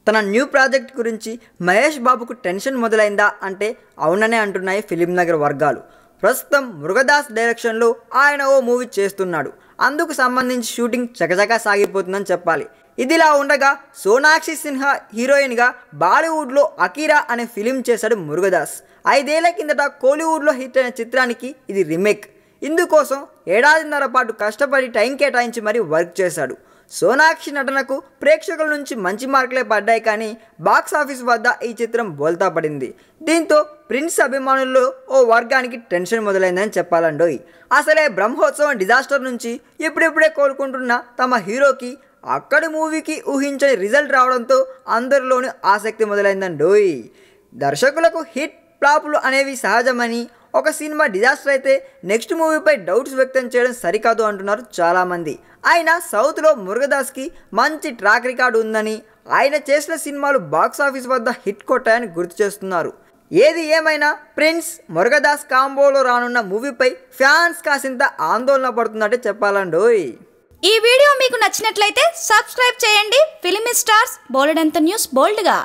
తన new project గురించి మహేష్ బాబుకు టెన్షన్ మొదలైందా అంటే అవుననే అంటున్నాయి ఫిలిం నగర్ వర్గాలు. ప్రస్తుతం మురుగదాస్ డైరెక్షన్లో ఆయన ఓ మూవీ చేస్తున్నాడు. అందుకు సంబంధించి షూటింగ్ చకచకా సాగిపోతుందని చెప్పాలి. ఇదిలా ఉండగా సోనాక్షి సిన్హా హీరోయిన్గా బాలీవుడ్లో అకీరా అనే ఫిలిం చేశాడు మురుగదాస్. 5 ఏళ్ల కిందట కోలీవుడ్లో హిట్ అయిన చిత్రానికి ఇది రీమేక్. ఇందుకోసం ఏడాదిన్నర పాటు కష్టపడి టైం కేటాయించి మరీ వర్క్ చేశాడు. సోనాక్షి నటనకు ప్రేక్షకుల నుంచి మంచి మార్కులే పడ్డాయి, కానీ బాక్సాఫీస్ వద్ద ఈ చిత్రం బోల్తా పడింది. దీంతో ప్రిన్స్ అభిమానుల్లో ఓ వర్గానికి టెన్షన్ మొదలైందని చెప్పాలండోయ్. అసలే బ్రహ్మోత్సవం డిజాస్టర్ నుంచి ఇప్పుడిప్పుడే కోలుకుంటున్న తమ హీరోకి అక్కడి మూవీకి ఊహించని రిజల్ట్ రావడంతో అందరిలోనూ ఆసక్తి మొదలైందండోయ్. దర్శకులకు హిట్ ఫ్లాపులు అనేవి సహజమని, ఒక సినిమా డిజాస్టర్ అయితే నెక్స్ట్ మూవీపై డౌట్స్ వ్యక్తం చేయడం సరికాదు అంటున్నారు చాలామంది. ఆయన సౌత్లో మురుగదాస్కి మంచి ట్రాక్ రికార్డు ఉందని, ఆయన చేసిన సినిమాలు బాక్సాఫీస్ వద్ద హిట్ కొట్టాయని గుర్తు చేస్తున్నారు. ఏది ఏమైనా ప్రిన్స్ మురుగదాస్ కాంబోలో రానున్న మూవీపై ఫ్యాన్స్ కాసింత ఆందోళన పడుతున్నట్టే చెప్పాలండోయ్. ఈ వీడియో మీకు నచ్చినట్లయితే సబ్స్క్రైబ్ చేయండి. ఫిలిమి స్టార్స్ బోలెడంత న్యూస్ బోల్డ్గా.